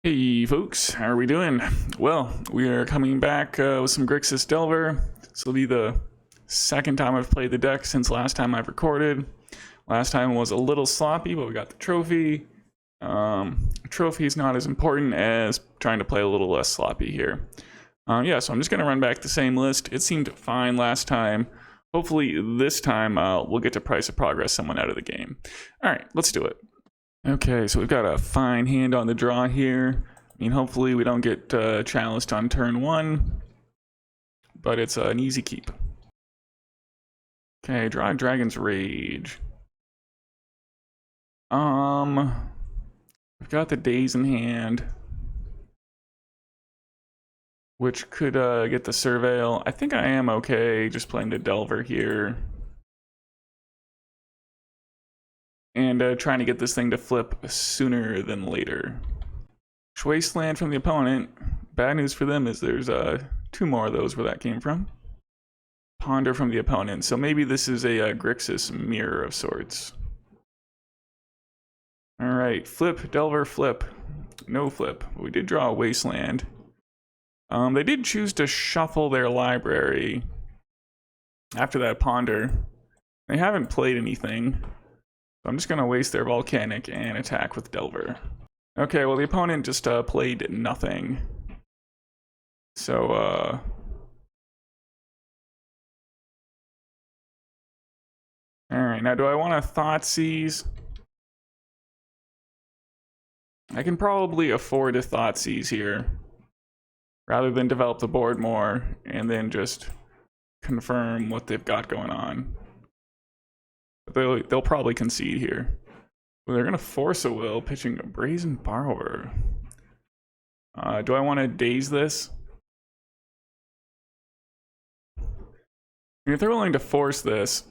Hey folks, how are we doing? Well, we are coming back with some Grixis Delver. This will be the second time I've played the deck since last time I've recorded. Last time was a little sloppy, but we got the trophy. Trophy is not as important as trying to play a little less sloppy here. Yeah, so I'm just going to run back the same list. It seemed fine last time. Hopefully this time we'll get to Price of Progress someone out of the game. Alright, let's do it. Okay, so we've got a fine hand on the draw here. I mean, hopefully we don't get challenged on turn one, but it's an easy keep. Okay, draw Dragon's Rage. We've got the Daze in hand, which could get the Surveil. I think I am okay just playing the Delver here. And trying to get this thing to flip sooner than later. Wasteland from the opponent. Bad news for them is there's two more of those where that came from. Ponder from the opponent. So maybe this is a Grixis mirror of sorts. Alright, flip, Delver, flip. No flip. We did draw a Wasteland. They did choose to shuffle their library after that Ponder. They haven't played anything. I'm just going to waste their Volcanic and attack with Delver. Okay, well the opponent just played nothing. So, alright, now do I want to Thoughtseize? I can probably afford a Thoughtseize here, rather than develop the board more, and then just confirm what they've got going on. They'll probably concede here. Well, they're going to force a will, pitching a Brazen Borrower. Do I want to Daze this? I mean, if they're willing to force this,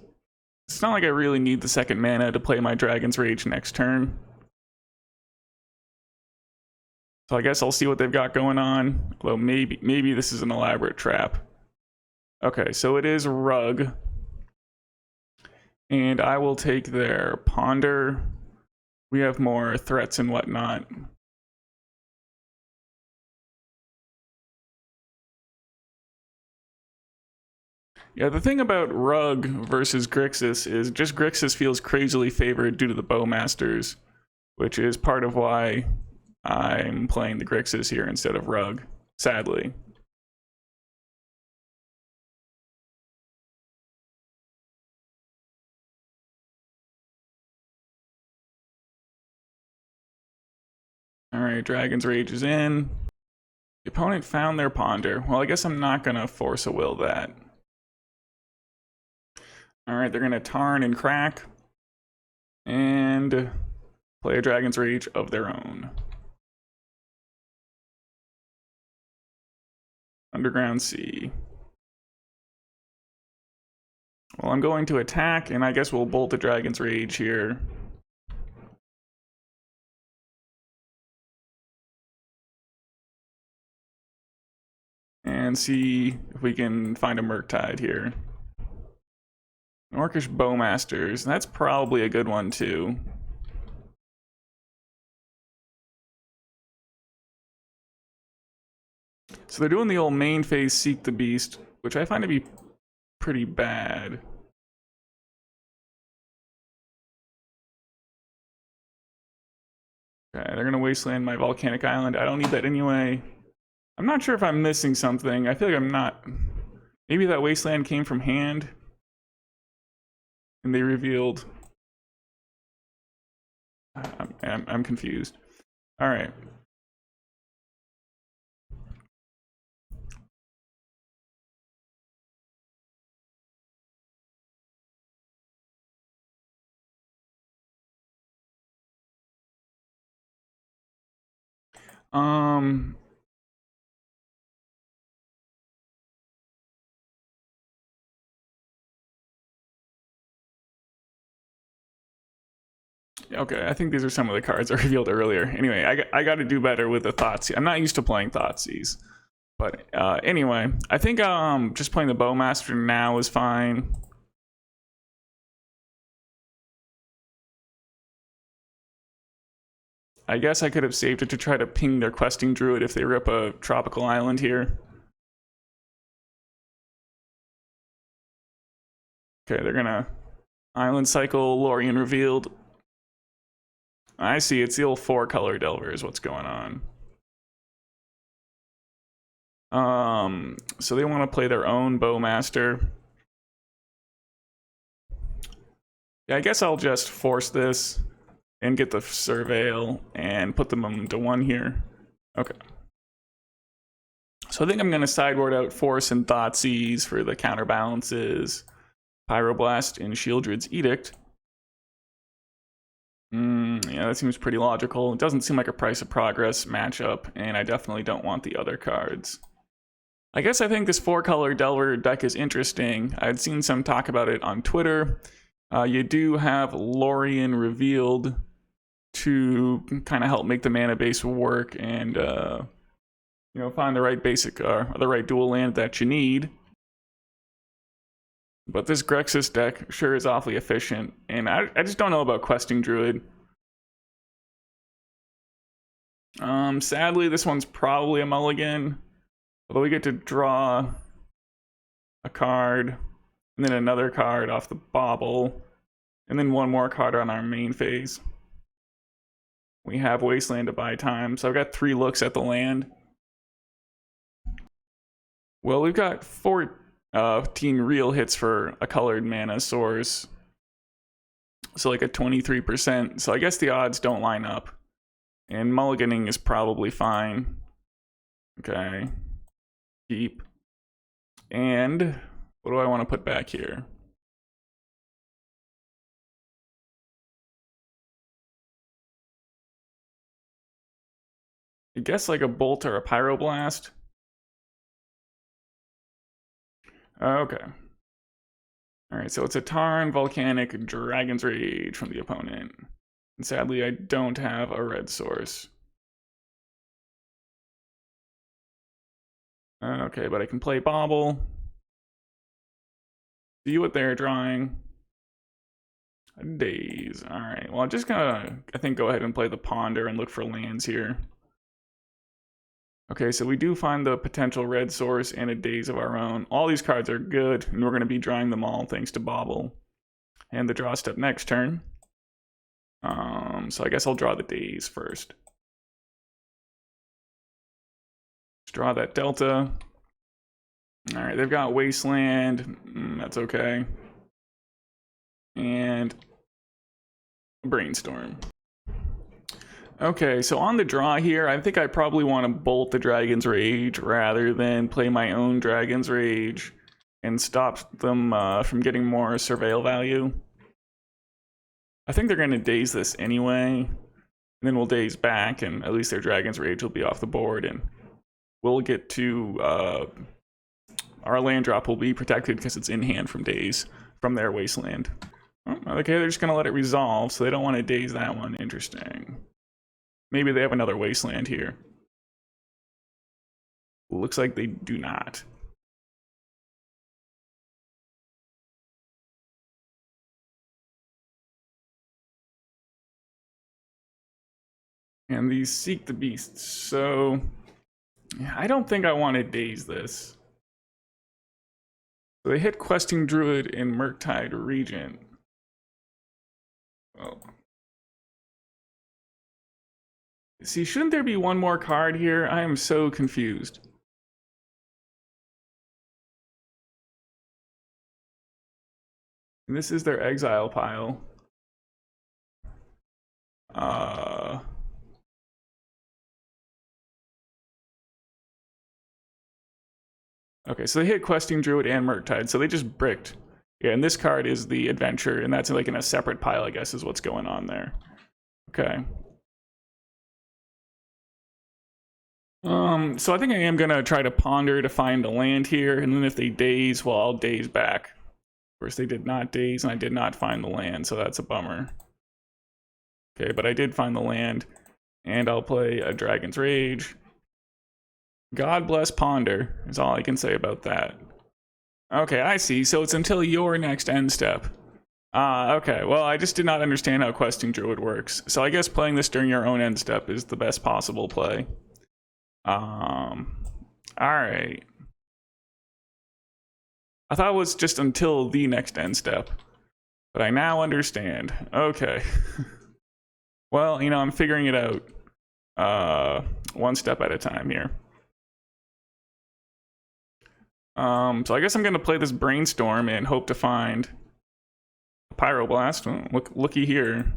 it's not like I really need the second mana to play my Dragon's Rage next turn. So I guess I'll see what they've got going on. Although maybe this is an elaborate trap. Okay, so it is Rug. And I will take their Ponder. We have more threats and whatnot. Yeah, the thing about Rug versus Grixis is just Grixis feels crazily favored due to the Bowmasters, which is part of why I'm playing the Grixis here instead of Rug, sadly. Alright, Dragon's Rage is in. The opponent found their Ponder. Well, I guess I'm not going to force a will that. Alright, they're going to Tarn and Crack. And play a Dragon's Rage of their own. Underground Sea. Well, I'm going to attack, and I guess we'll bolt the Dragon's Rage here. And see if we can find a Murktide here. Orcish Bowmasters, that's probably a good one too. So they're doing the old main phase Seek the Beast, which I find to be pretty bad. Okay, they're gonna Wasteland my Volcanic Island. I don't need that anyway. I'm not sure if I'm missing something. I feel like I'm not. Maybe that Wasteland came from hand. And they revealed. I'm confused. All right. Okay, I think these are some of the cards I revealed earlier. Anyway, I got to do better with the Thoughtseize. I'm not used to playing Thoughtseize. But anyway, I think just playing the Bowmaster now is fine. I guess I could have saved it to try to ping their questing druid if they rip a tropical island here. Okay, they're gonna island cycle, Lorien revealed. I see, it's the old 4-color Delver is what's going on. So they want to play their own Bowmaster. Yeah, I guess I'll just force this and get the Surveil and put them into 1 here. Okay. So I think I'm going to sideboard out Force and Thoughtseize for the counterbalances. Pyroblast and Sheoldred's Edict. Yeah, that seems pretty logical. It doesn't seem like a Price of Progress matchup, and I definitely don't want the other cards. I guess I think this 4-color Delver deck is interesting. I'd seen some talk about it on Twitter. You do have Lorien revealed to kind of help make the mana base work and you know, find the right basic the right dual land that you need. But this Grixis deck sure is awfully efficient, and I just don't know about questing druid. Sadly, this one's probably a mulligan. Although we get to draw a card, and then another card off the Bauble, and then one more card on our main phase. We have Wasteland to buy time, so I've got 3 looks at the land. Well, we've got 14 real hits for a colored mana source. So like a 23%. So I guess the odds don't line up. And mulliganing is probably fine. Okay. Keep. And what do I want to put back here? I guess like a Bolt or a Pyroblast. Okay. Alright, so it's a Tarn, Volcanic, Dragon's Rage from the opponent. And sadly, I don't have a red source. Okay, but I can play Bauble. See what they're drawing. Daze. Alright, well, I'm just gonna, I think, go ahead and play the Ponder and look for lands here. Okay, so we do find the potential red source and a Daze of our own. All these cards are good, and we're going to be drawing them all thanks to Bauble. And the draw step next turn. So I guess I'll draw the Daze first. Let's draw that Delta. Alright, they've got Wasteland. That's okay. And Brainstorm. Okay, so on the draw here, I think I probably want to bolt the Dragon's Rage rather than play my own Dragon's Rage and stop them from getting more Surveil value. I think they're going to Daze this anyway, and then we'll Daze back, and at least their Dragon's Rage will be off the board, and we'll get to... our land drop will be protected because it's in hand from Daze from their Wasteland. Oh, okay, they're just going to let it resolve, so they don't want to Daze that one. Interesting. Maybe they have another Wasteland here. Looks like they do not. And these Seek the Beasts. So, I don't think I want to Daze this. So they hit Questing Druid and Murktide Regent. Well... See, shouldn't there be one more card here? I am so confused. And this is their exile pile. Okay, so they hit Questing Druid and Murktide, so they just bricked. Yeah, and this card is the Adventure, and that's like in a separate pile, I guess, is what's going on there. Okay. So I think I am gonna try to Ponder to find a land here, and then if they Daze, well, I'll Daze back. Of course, they did not Daze, and I did not find the land, so that's a bummer. Okay, but I did find the land, and I'll play a Dragon's Rage. God bless Ponder, is all I can say about that. Okay, I see, so it's until your next end step. Okay. Well, I just did not understand how Questing Druid works. So I guess playing this during your own end step is the best possible play. Alright. I thought it was just until the next end step. But I now understand. Okay. Well, you know, I'm figuring it out one step at a time here. So I guess I'm gonna play this Brainstorm and hope to find a Pyroblast. Oh, looky here.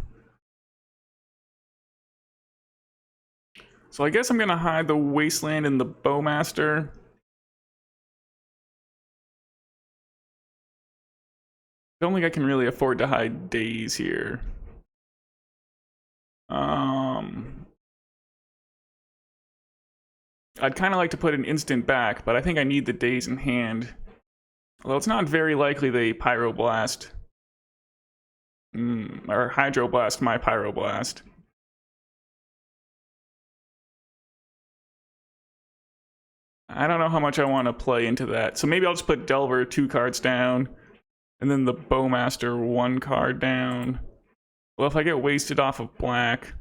So I guess I'm gonna hide the Wasteland and the Bowmaster. I don't think I can really afford to hide Daze here. I'd kind of like to put an instant back, but I think I need the Daze in hand. Although it's not very likely they Pyroblast. Or Hydroblast my Pyroblast. I don't know how much I want to play into that. So maybe I'll just put Delver 2 cards down. And then the Bowmaster 1 card down. Well, if I get wasted off of black...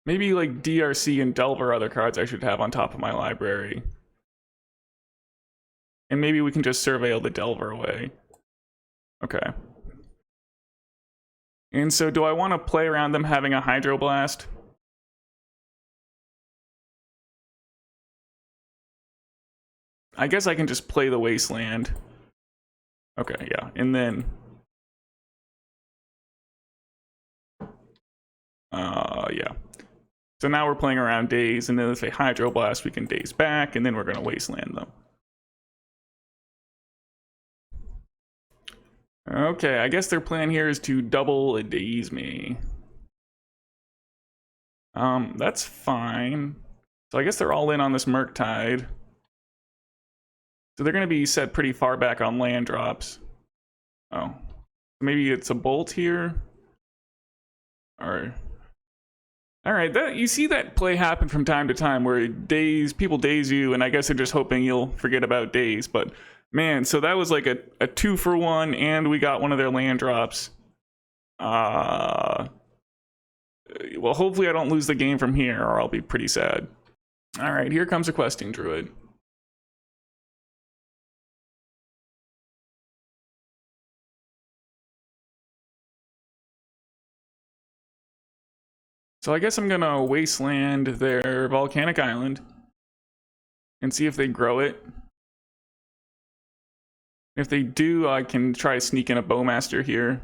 Maybe like DRC and Delver other cards I should have on top of my library. And maybe we can just surveil the Delver away. Okay. And so do I want to play around them having a Hydroblast? I guess I can just play the Wasteland. Okay, yeah. And then... yeah. So now we're playing around Daze, and then if they Hydroblast, we can Daze back, and then we're going to Wasteland them. Okay, I guess their plan here is to double Daze me. That's fine. So I guess they're all in on this Murktide. So they're going to be set pretty far back on land drops. Oh. Maybe it's a Bolt here? Or... Alright, you see that play happen from time to time where people Daze you, and I guess they're just hoping you'll forget about Daze. But man, so that was like a 2-for-1, and we got one of their land drops. Well, hopefully I don't lose the game from here, or I'll be pretty sad. Alright, here comes a Questing Druid. So I guess I'm gonna Wasteland their Volcanic Island and see if they grow it. If they do, I can try to sneak in a Bowmaster here.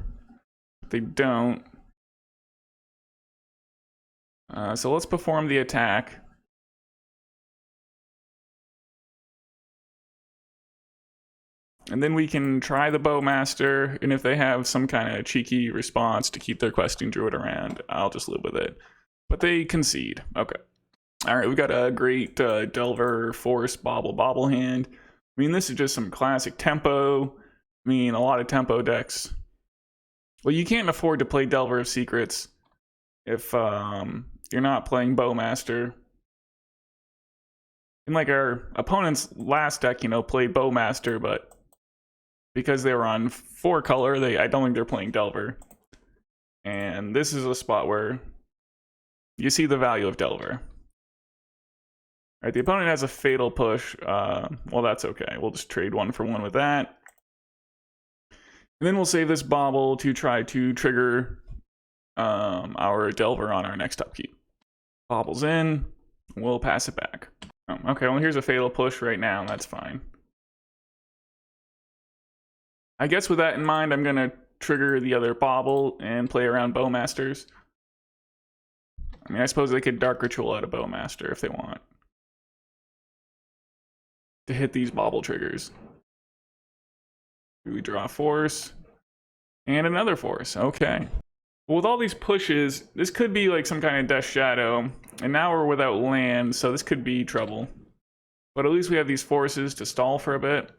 If they don't... so let's perform the attack. And then we can try the Bowmaster, and if they have some kind of cheeky response to keep their Questing Druid around, I'll just live with it. But they concede. Okay. Alright, we got a great Delver, Force, Bauble hand. I mean, this is just some classic tempo. I mean, a lot of tempo decks. Well, you can't afford to play Delver of Secrets if you're not playing Bowmaster. And like our opponent's last deck, you know, played Bowmaster, but because they were on 4 color, I don't think they're playing Delver. And this is a spot where you see the value of Delver. Alright, the opponent has a Fatal Push. Well, that's okay. We'll just trade 1 for 1 with that. And then we'll save this Bauble to try to trigger our Delver on our next upkeep. Bauble's in. We'll pass it back. Okay, well, here's a Fatal Push right now. That's fine. I guess with that in mind, I'm going to trigger the other Bauble and play around Bowmasters. I mean, I suppose they could Dark Ritual out a Bowmaster if they want to hit these Bauble triggers. We draw Force and another Force. Okay. Well, with all these pushes, this could be like some kind of Death Shadow, and now we're without land, so this could be trouble. But at least we have these Forces to stall for a bit.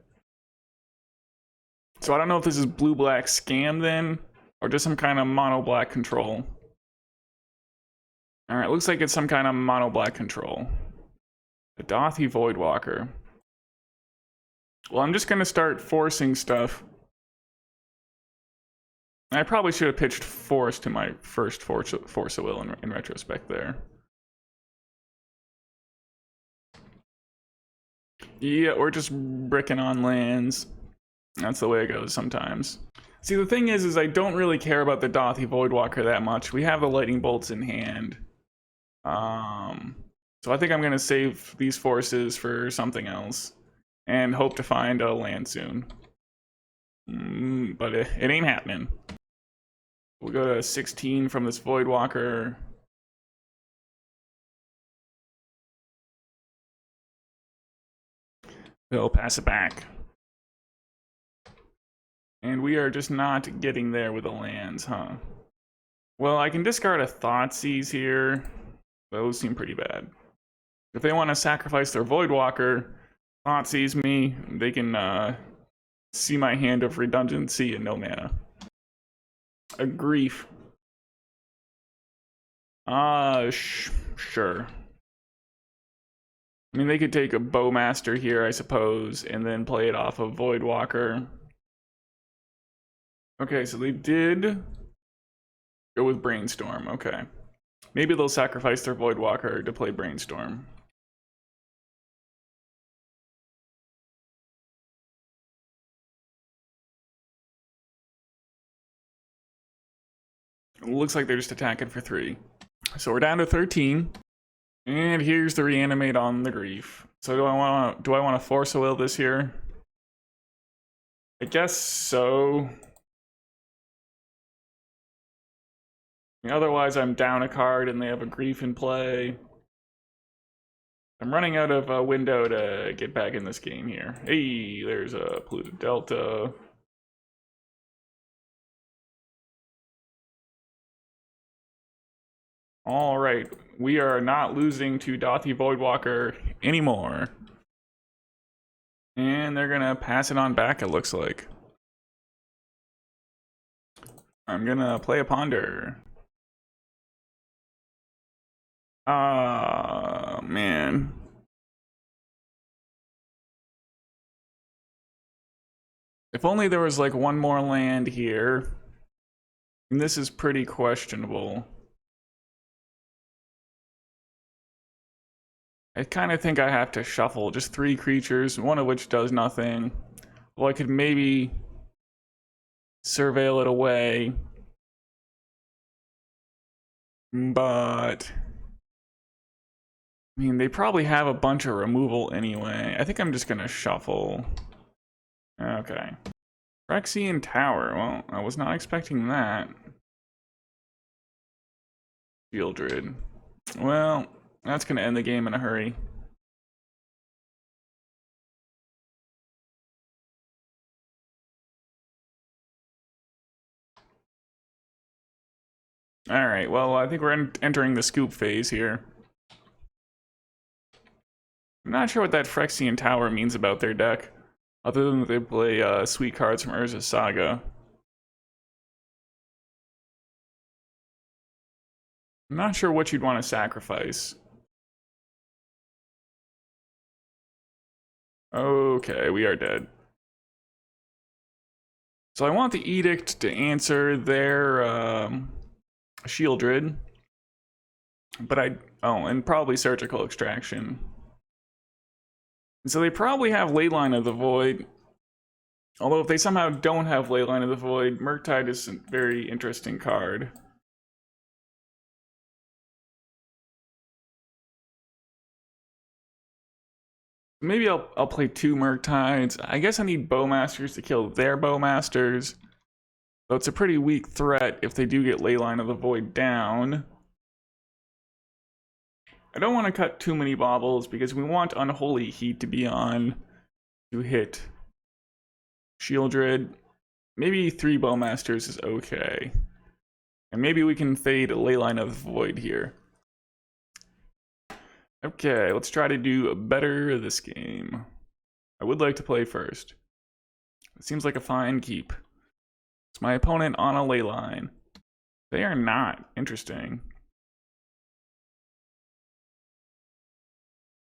So I don't know if this is blue-black scam then, or just some kind of mono-black control. Alright, looks like it's some kind of mono-black control. The Dothy Voidwalker. Well, I'm just gonna start forcing stuff. I probably should have pitched Force to my first Force of Will in retrospect there. Yeah, or just bricking on lands. That's the way it goes sometimes. See, the thing is I don't really care about the Dothy Voidwalker that much. We have the Lightning Bolts in hand. So I think I'm gonna save these forces for something else and hope to find a land soon. But it ain't happening. We'll go to 16 from this Voidwalker. They'll pass it back. And we are just not getting there with the lands, huh? Well, I can discard a Thoughtseize here. Those seem pretty bad. If they want to sacrifice their Voidwalker, Thoughtseize me, they can see my hand of redundancy and no mana. A Grief. Sure. I mean, they could take a Bowmaster here, I suppose, and then play it off of Voidwalker. Okay, so they did go with Brainstorm, okay. Maybe they'll sacrifice their Voidwalker to play Brainstorm. Looks like they're just attacking for 3. So we're down to 13. And here's the Reanimate on the Grief. So do I want to Force a Will this here? I guess so. I mean, otherwise I'm down a card and they have a Grief in play. I'm running out of a window to get back in this game here. Hey, there's a Polluted Delta. All right, we are not losing to Dothy Voidwalker anymore. And they're gonna pass it on back, it looks like. I'm gonna play a Ponder. Ah, man. If only there was like one more land here. And this is pretty questionable. I kind of think I have to shuffle just 3 creatures, one of which does nothing. Well, I could maybe surveil it away. But I mean, they probably have a bunch of removal anyway. I think I'm just gonna shuffle. Okay. Phyrexian Tower. Well, I was not expecting that. Sheoldred. Well, that's gonna end the game in a hurry. Alright, well, I think we're entering the scoop phase here. I'm not sure what that Phyrexian Tower means about their deck, other than that they play sweet cards from Urza's Saga. I'm not sure what you'd want to sacrifice. Okay, we are dead. So I want the Edict to answer their Sheoldred, but and probably Surgical Extraction. And so they probably have Leyline of the Void. Although if they somehow don't have Leyline of the Void, Murktide is a very interesting card. Maybe I'll play 2 Murktides. I guess I need Bowmasters to kill their Bowmasters. Though it's a pretty weak threat if they do get Leyline of the Void down. I don't want to cut too many Baubles because we want Unholy Heat to be on to hit Sheoldred. Maybe 3 Bowmasters is okay. And maybe we can fade Leyline of the Void here. Okay, let's try to do better this game. I would like to play first. It seems like a fine keep. It's my opponent on a Leyline. They are not. Interesting.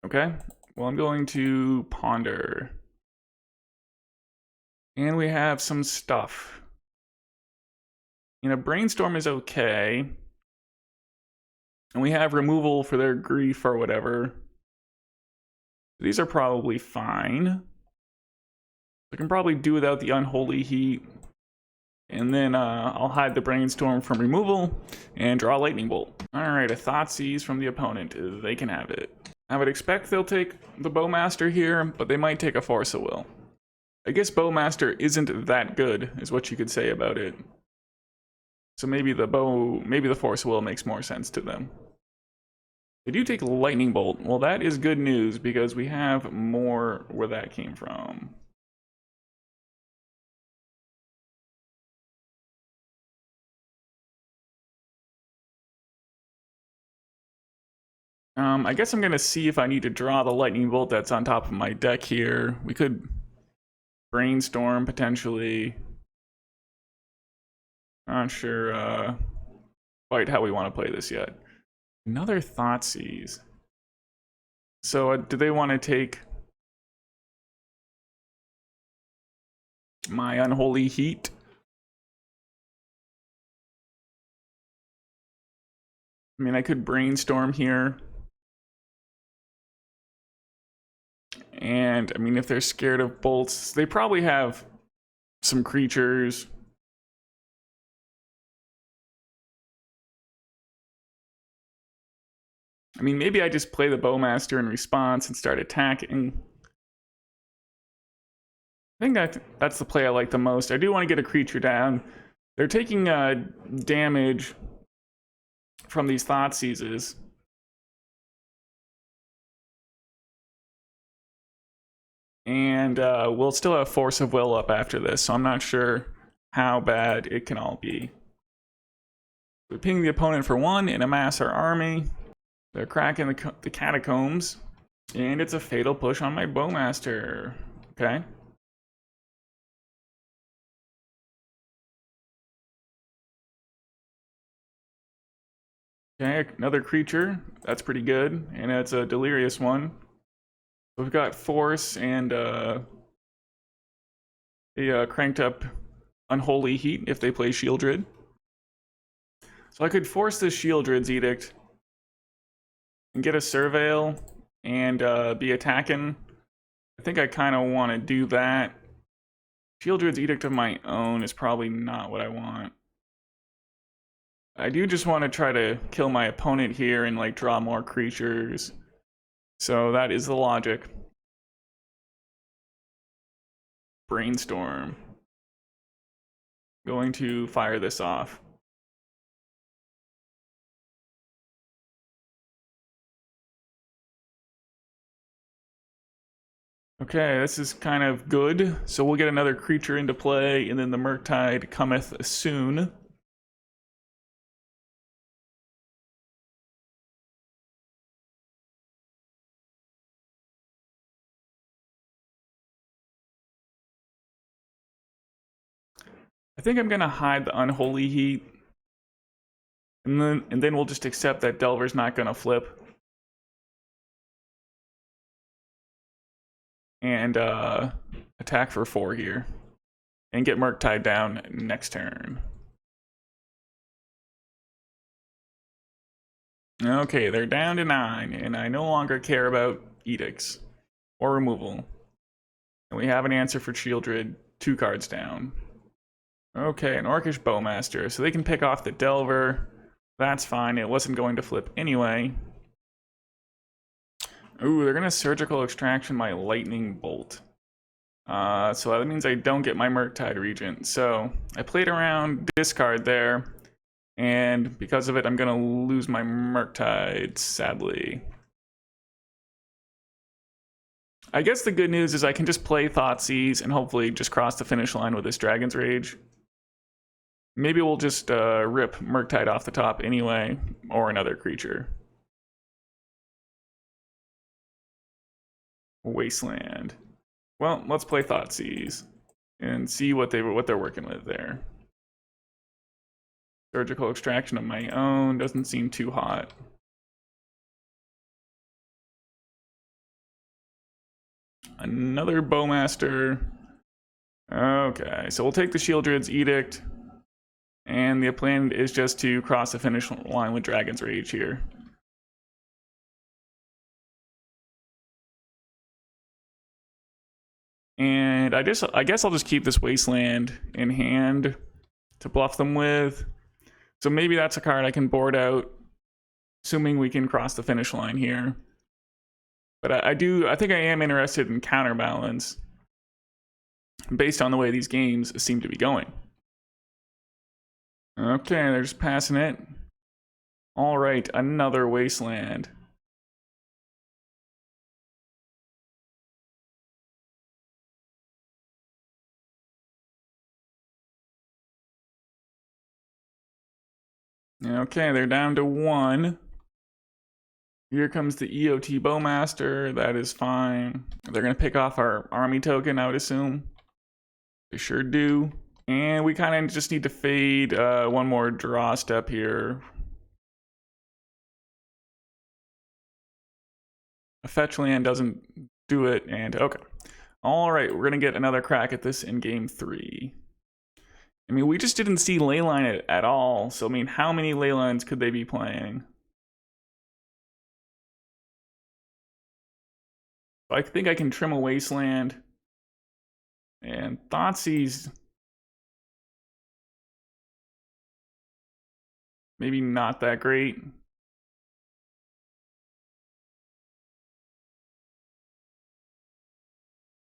Okay, well, I'm going to Ponder. And we have some stuff. You know, Brainstorm is okay. And we have removal for their grief or whatever. These are probably fine. I can probably do without the Unholy Heat. And then I'll hide the Brainstorm from removal and draw a Lightning Bolt. Alright, a Thoughtseize from the opponent. They can have it. I would expect they'll take the Bowmaster here, but they might take a Force of Will. I guess Bowmaster isn't that good, is what you could say about it. So maybe the Force of Will makes more sense to them. They do take Lightning Bolt. Well, that is good news because we have more where that came from. I guess I'm gonna see if I need to draw the Lightning Bolt that's on top of my deck here. We could Brainstorm potentially. Not sure quite how we want to play this yet. Another Thoughtseize. So do they want to take my Unholy Heat? I mean, I could Brainstorm here. And, I mean, if they're scared of bolts, they probably have some creatures. I mean, maybe I just play the Bowmaster in response and start attacking. I think that's the play I like the most. I do want to get a creature down. They're taking damage from these Thoughtseizes. And we'll still have Force of Will up after this, so I'm not sure how bad it can all be. We ping the opponent for 1 and amass our army. They're cracking the catacombs. And it's a fatal push on my Bowmaster. Okay. Okay, another creature. That's pretty good. And it's a delirious one. We've got Force and a cranked up Unholy Heat if they play Sheoldred. So I could force this Sheoldred's Edict and get a Surveil and be attacking. I think I kind of want to do that. Sheoldred's Edict of my own is probably not what I want. I do just want to try to kill my opponent here and like draw more creatures. So that is the logic. Brainstorm. Going to fire this off. Okay, this is kind of good. So we'll get another creature into play, and then the Murktide cometh soon. I think I'm gonna hide the Unholy Heat, and then we'll just accept that Delver's not gonna flip. And attack for 4 here. And get Murktide down next turn. Okay, they're down to 9, and I no longer care about edicts or removal. And we have an answer for Sheoldred, 2 cards down. Okay, an Orcish Bowmaster, so they can pick off the Delver. That's fine, it wasn't going to flip anyway. Ooh, they're gonna Surgical Extraction my Lightning Bolt. So that means I don't get my Murktide Regent. So I played around discard there, and because of it, I'm gonna lose my Murktide, sadly. I guess the good news is I can just play Thoughtseize and hopefully just cross the finish line with this Dragon's Rage. Maybe we'll just rip Murktide off the top anyway, or another creature. Wasteland. Well, let's play Thoughtseize and see what they're working with there. Surgical Extraction of my own doesn't seem too hot. Another Bowmaster. Okay, so we'll take the Sheoldred's Edict. And the plan is just to cross the finish line with Dragon's Rage here. And I guess I'll just keep this Wasteland in hand to bluff them with. So maybe that's a card I can board out, assuming we can cross the finish line here. But I think I am interested in Counterbalance, based on the way these games seem to be going. Okay, they're just passing it. All right, another Wasteland. Okay, they're down to 1. Here comes the EOT Bowmaster. That is fine. They're going to pick off our army token, I would assume. They sure do. And we kind of just need to fade one more draw step here. A fetch land doesn't do it, and okay. All right, we're going to get another crack at this in game 3. I mean, we just didn't see Leyline at all, so I mean, how many Leylines could they be playing? I think I can trim a Wasteland. And Thoughtseize, maybe not that great.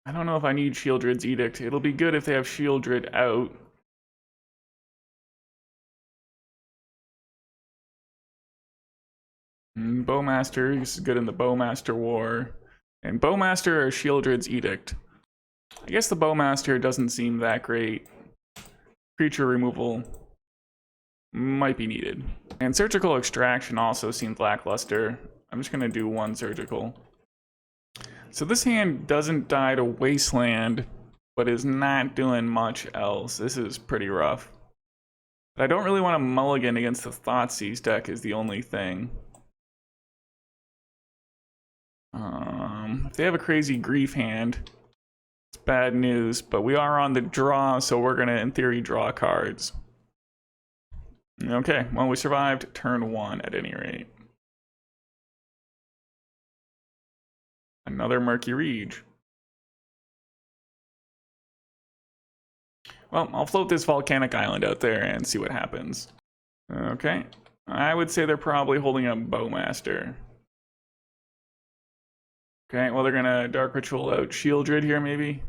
I don't know if I need Sheoldred's Edict. It'll be good if they have Sheoldred out. Bowmaster, this is good in the Bowmaster War. And Bowmaster or Sheoldred's Edict. I guess the Bowmaster doesn't seem that great. Creature removal might be needed. And Surgical Extraction also seems lackluster. I'm just going to do 1 Surgical. So this hand doesn't die to Wasteland, but is not doing much else. This is pretty rough. But I don't really want to mulligan against the Thoughtseize deck is the only thing. If they have a crazy Grief hand, it's bad news, but we are on the draw, so we're going to, in theory, draw cards. Okay, well, we survived turn 1 at any rate. Another Murky Rege. Well, I'll float this Volcanic Island out there and see what happens. Okay, I would say they're probably holding a Bowmaster. Okay, well, they're gonna Dark Ritual out Sheoldred here, maybe.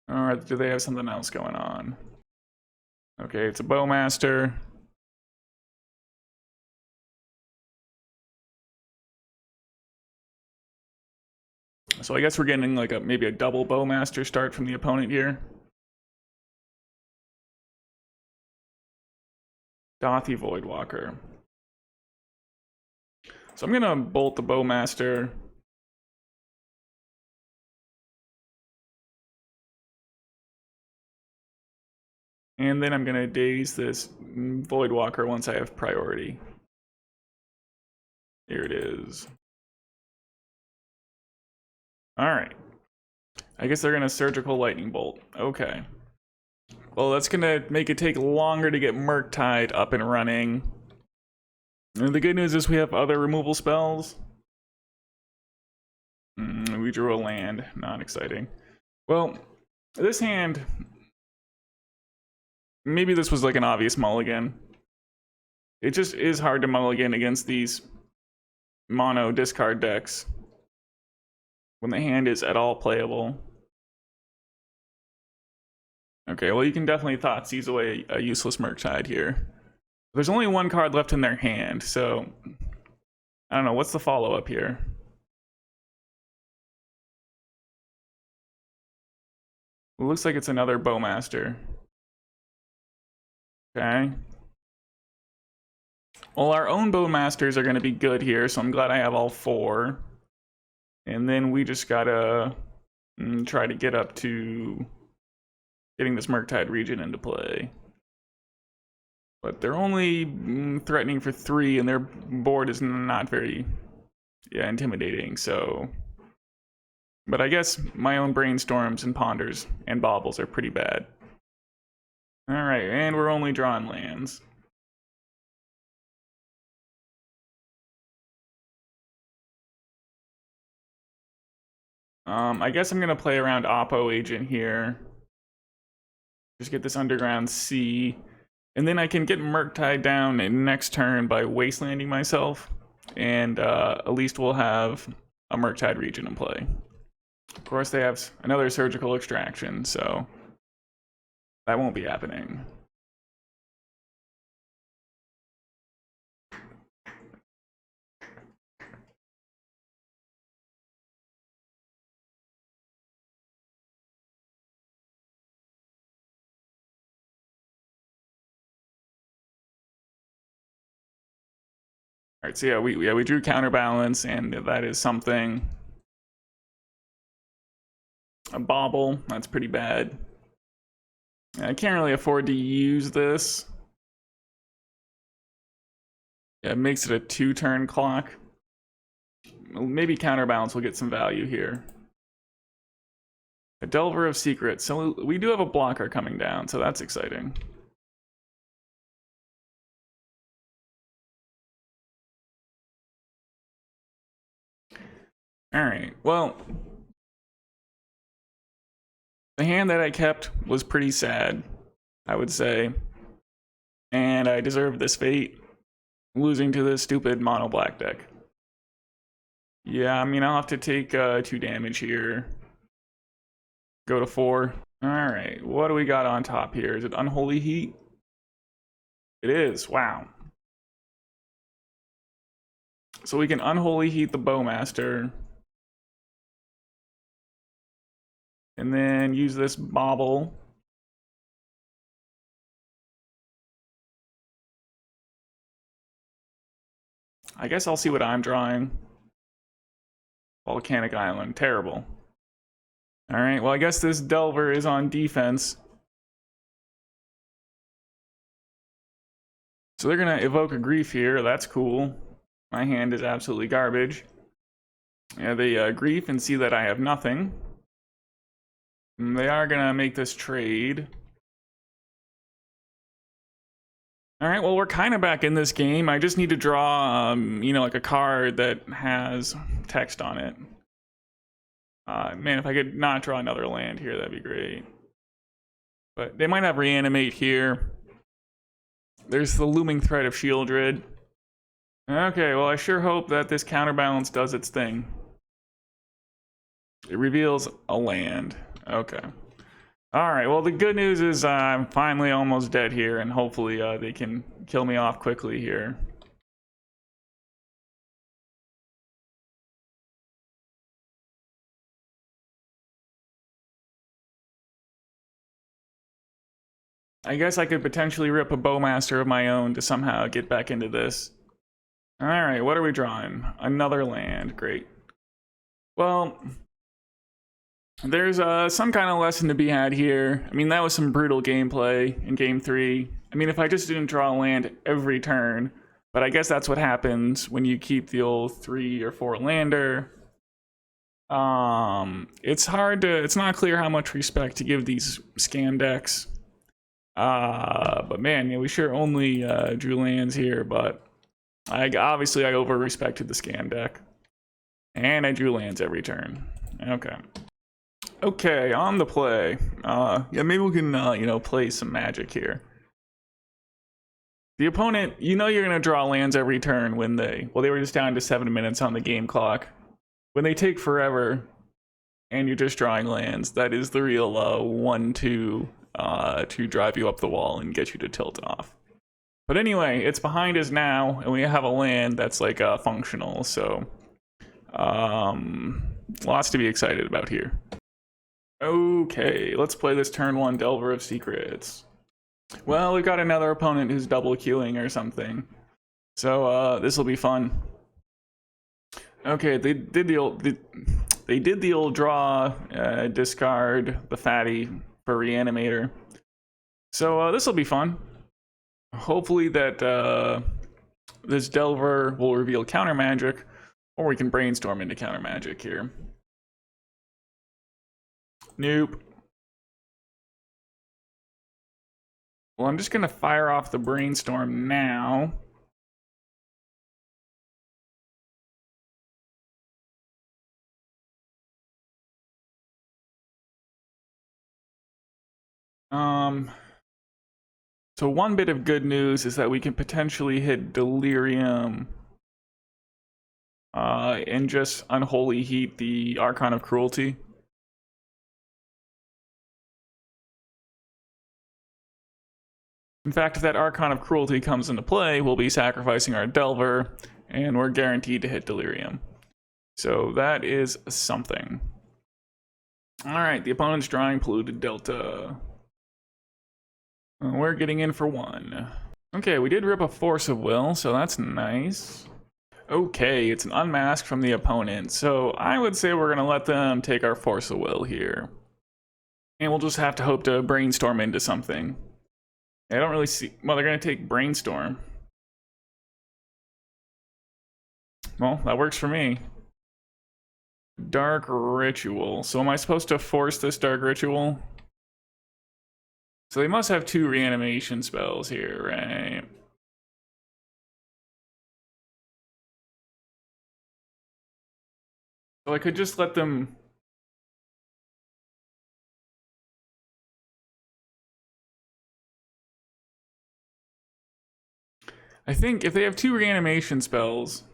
Or do they have something else going on? Okay, it's a Bowmaster. So I guess we're getting like maybe a double Bowmaster start from the opponent here. Dothy Voidwalker. So I'm gonna bolt the Bowmaster. And then I'm gonna Daze this Voidwalker once I have priority. Here it is. Alright. I guess they're gonna Surgical Lightning Bolt. Okay. Well, that's gonna make it take longer to get Murktide up and running. And the good news is we have other removal spells. We drew a land. Not exciting. Well, this hand... Maybe this was like an obvious mulligan. It just is hard to mulligan against these mono discard decks when the hand is at all playable. Okay, well, you can definitely Thoughtseize away a useless Murktide here. There's only 1 card left in their hand, so I don't know. What's the follow-up here? It looks like it's another Bowmaster. Okay. Well, our own Bowmasters are going to be good here, so I'm glad I have all 4. And then we just gotta try to get up to getting this Murktide Regent into play. But they're only threatening for 3, and their board is not very yeah, intimidating. So, but I guess my own Brainstorms and Ponders and Baubles are pretty bad. All right, and we're only drawing lands. I guess I'm gonna play around Oppo Agent here. Just get this Underground Sea. And then I can get Murktide down next turn by Wastelanding myself. And at least we'll have a Murktide Regent in play. Of course, they have another Surgical Extraction, so that won't be happening. All right, so yeah, we drew Counterbalance, and that is something. A Bauble, that's pretty bad. I can't really afford to use this. Yeah, it makes it a 2-turn clock. Maybe Counterbalance will get some value here. A Delver of Secrets. So we do have a blocker coming down, so that's exciting. Alright, well, the hand that I kept was pretty sad, I would say. And I deserved this fate, losing to this stupid mono black deck. Yeah, I mean, I'll have to take 2 damage here. Go to 4. Alright, what do we got on top here? Is it Unholy Heat? It is, wow. So we can Unholy Heat the Bowmaster. And then use this Bauble. I guess I'll see what I'm drawing. Volcanic Island, terrible. Alright, well I guess this Delver is on defense. So they're gonna evoke a Grief here, that's cool. My hand is absolutely garbage. Yeah, they Grief and see that I have nothing. And they are gonna make this trade. Alright, well we're kind of back in this game. I just need to draw, you know, like a card that has text on it. Man, if I could not draw another land here, that'd be great. But they might have Reanimate here. There's the looming threat of Sheoldred. Okay, well I sure hope that this Counterbalance does its thing. It reveals a land. Okay. Alright, well the good news is I'm finally almost dead here, and hopefully they can kill me off quickly here. I guess I could potentially rip a Bowmaster of my own to somehow get back into this. Alright, what are we drawing? Another land, great. Well, there's some kind of lesson to be had here. I mean, that was some brutal gameplay in Game 3. I mean, if I just didn't draw a land every turn, but I guess that's what happens when you keep the old 3 or 4 lander. It's hard to, it's not clear how much respect to give these scam decks. But man, yeah, we sure only drew lands here, but obviously I over-respected the scam deck. And I drew lands every turn. Okay. Okay, on the play. Yeah, maybe we can, you know, play some Magic here. The opponent, you know you're going to draw lands every turn when they were just down to 7 minutes on the game clock. When they take forever and you're just drawing lands, that is the real 1-2 to drive you up the wall and get you to tilt off. But anyway, it's behind us now, and we have a land that's like functional, so lots to be excited about here. Okay, let's play this turn 1 Delver of Secrets. Well, we've got another opponent who's double queuing or something, so this will be fun. Okay, they did the old draw, discard the fatty for Reanimator. So this will be fun. Hopefully that this Delver will reveal counter magic, Or we can brainstorm into counter magic here. Nope. Well, I'm just gonna fire off the brainstorm now. So one bit of good news is that we can potentially hit Delirium and just Unholy Heat the Archon of Cruelty. In fact, if that Archon of Cruelty comes into play, we'll be sacrificing our Delver, and we're guaranteed to hit Delirium. So that is something. Alright, the opponent's drawing Polluted Delta. We're getting in for one. Okay, we did rip a Force of Will, so that's nice. Okay, it's an unmask from the opponent, so I would say we're gonna let them take our Force of Will here. And we'll just have to hope to brainstorm into something. I don't really see... Well, they're gonna take Brainstorm. Well, that works for me. Dark Ritual. So am I supposed to force this Dark Ritual? So they must have 2 reanimation spells here, right? So I could just let them... I think if they have 2 reanimation spells...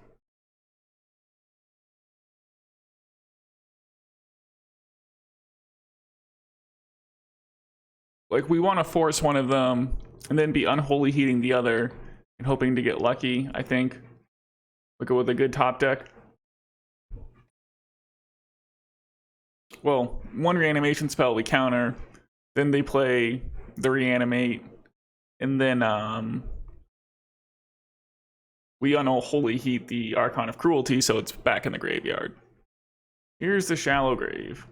Like, we want to force one of them, and then be Unholy Heating the other, and hoping to get lucky, I think. We'll go with a good top deck. Well, 1 reanimation spell we counter, then they play the reanimate, and then we Unholy Heat the Archon of Cruelty, so it's back in the graveyard. Here's the Shallow Grave.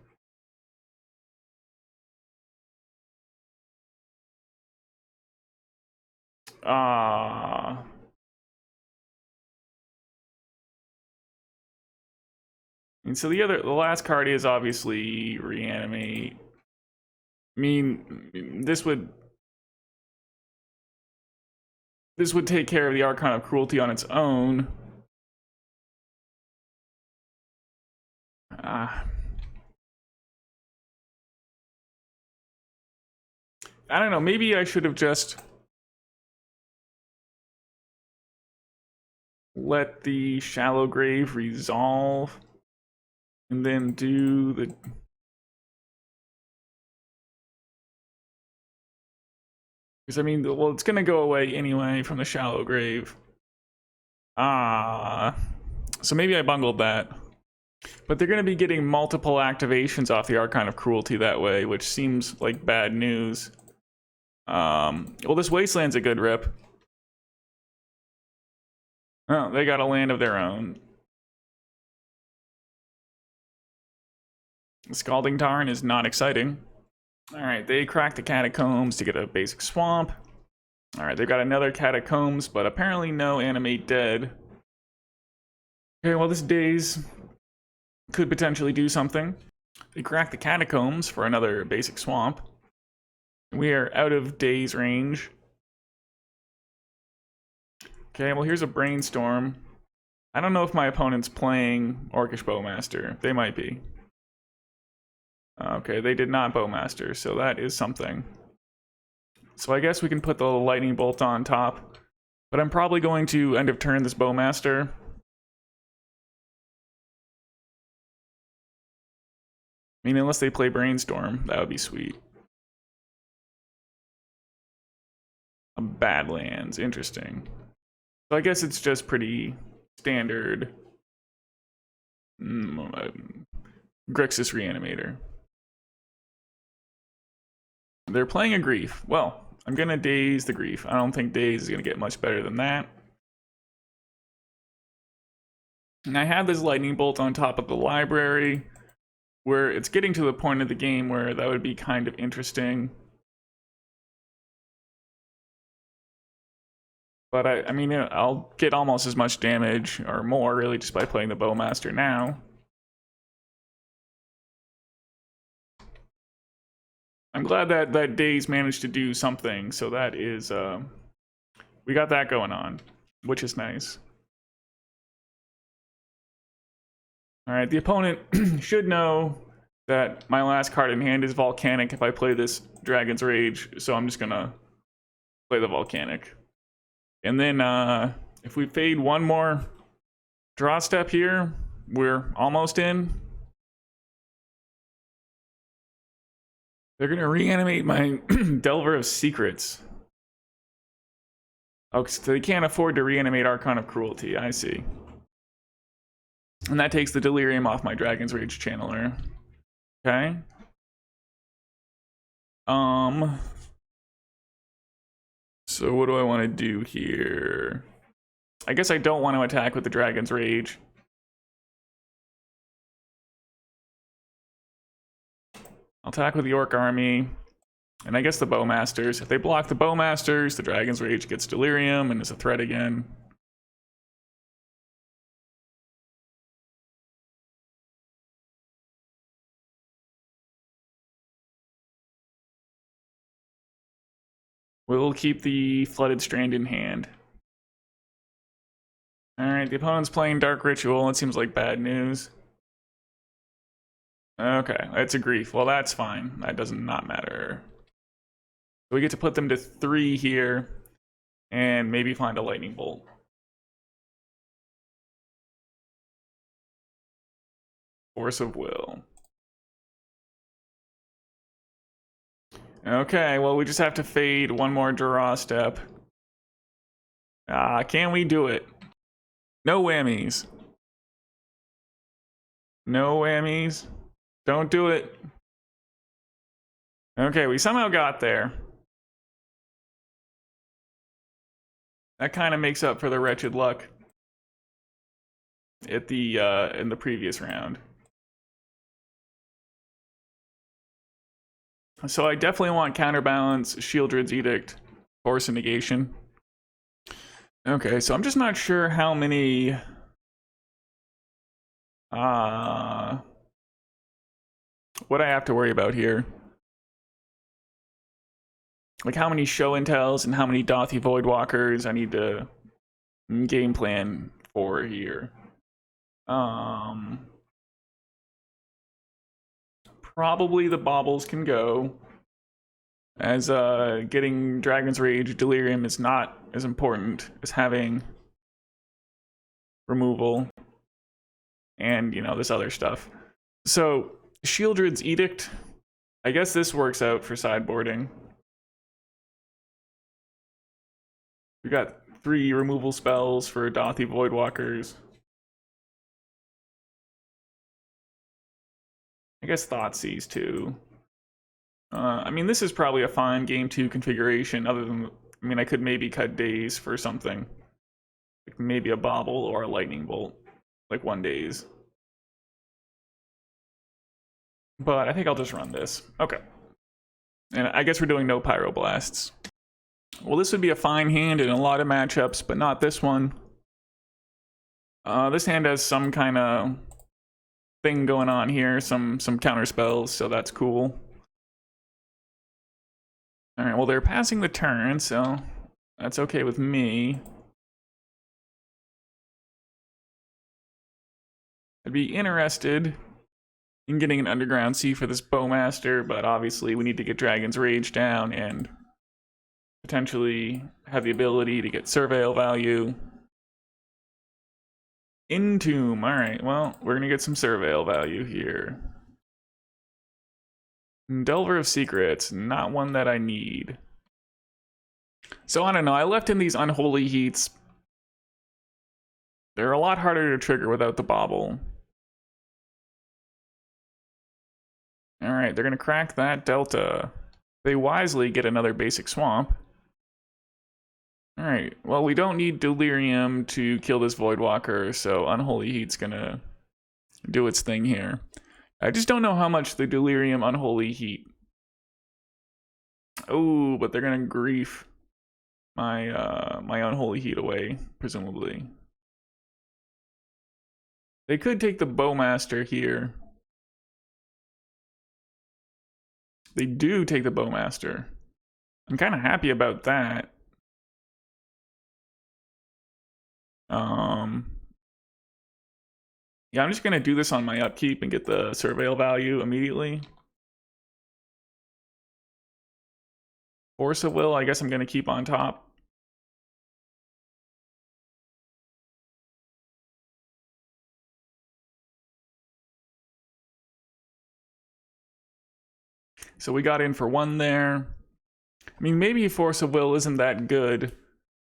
And so the last card is obviously Reanimate. I mean, this would take care of the Archon of Cruelty on its own. I don't know, maybe I should have just let the Shallow Grave resolve and then do the... Because, I mean, well, it's gonna go away anyway from the Shallow Grave. So maybe I bungled that. But they're gonna be getting multiple activations off the Archon of Cruelty that way, which seems like bad news. Well, this Wasteland's a good rip. Oh, they got a land of their own. Scalding Tarn is not exciting. Alright, they cracked the Catacombs to get a basic swamp. Alright, they've got another Catacombs, but apparently no Animate Dead. Okay, well, this Daze could potentially do something. They cracked the Catacombs for another basic swamp. We are out of Daze range. Okay, well, here's a Brainstorm. I don't know if my opponent's playing Orcish Bowmaster. They might be. Okay, they did not Bowmaster, so that is something. So I guess we can put the Lightning Bolt on top. But I'm probably going to end of turn this Bowmaster. I mean, unless they play Brainstorm, that would be sweet. Badlands, interesting. So I guess it's just pretty standard Grixis Reanimator. They're playing a Grief. Well, I'm gonna Daze the Grief. I don't think Daze is gonna get much better than that. And I have this Lightning Bolt on top of the library, where it's getting to the point of the game where that would be kind of interesting. But I mean, I'll get almost as much damage or more really just by playing the Bowmaster now. I'm glad that Daze managed to do something, so that is, we got that going on, which is nice. Alright, the opponent should know that my last card in hand is Volcanic if I play this Dragon's Rage, so I'm just gonna play the Volcanic. And then, if we fade one more draw step here, we're almost in. They're gonna reanimate my Delver of Secrets. Oh, so they can't afford to reanimate Archon of Cruelty, I see. And that takes the Delirium off my Dragon's Rage Channeler. Okay. So what do I want to do here? I guess I don't want to attack with the Dragon's Rage. I'll attack with the Orc Army. And I guess the Bowmasters. If they block the Bowmasters, the Dragon's Rage gets Delirium and is a threat again. We'll keep the Flooded Strand in hand. Alright, the opponent's playing Dark Ritual. It seems like bad news. Okay, it's a grief. Well, that's fine. That does not matter. We get to put them to 3 here, and maybe find a Lightning Bolt. Force of Will. Okay, well, we just have to fade one more draw step. Can we do it? No whammies. No whammies. Don't do it. Okay, we somehow got there. That kind of makes up for the wretched luck at the in the previous round. So I definitely want Counterbalance, Sheoldred's Edict, Force of Negation. Okay, so I'm just not sure how many what I have to worry about here. Like how many show and tells and how many Dothy Voidwalkers I need to game plan for here. Probably the Baubles can go, as getting Dragon's Rage Delirium is not as important as having removal and, you know, this other stuff. So Sheoldred's Edict, I guess this works out for sideboarding. We got 3 removal spells for Dothy Voidwalkers. I guess Thoughtseize too. I mean, this is probably a fine game 2 configuration, other than, I mean, I could maybe cut Daze for something. Like maybe a Bauble or a Lightning Bolt. Like 1 Daze. But I think I'll just run this. Okay. And I guess we're doing no Pyroblasts. Well, this would be a fine hand in a lot of matchups, but not this one. This hand has some kind of thing going on here, some counter spells, so that's cool. Alright, well, they're passing the turn, so that's okay with me. I'd be interested in getting an Underground Sea for this Bowmaster, but obviously we need to get Dragon's Rage down and potentially have the ability to get Surveil value. Entomb, alright, well, we're gonna get some Surveil value here. Delver of Secrets, not one that I need. So I don't know, I left in these Unholy Heats. They're a lot harder to trigger without the Bauble. Alright, they're gonna crack that Delta. They wisely get another basic swamp. Alright, well, we don't need Delirium to kill this Voidwalker, so Unholy Heat's gonna do its thing here. I just don't know how much the Delirium Unholy Heat. Oh, but they're gonna grief. my Unholy Heat away, presumably. They could take the Bowmaster here. They do take the Bowmaster. I'm kind of happy about that. Yeah, I'm just gonna do this on my upkeep and get the Surveil value immediately. Force of Will, I guess I'm gonna keep on top. So we got in for one there. I mean, maybe Force of Will isn't that good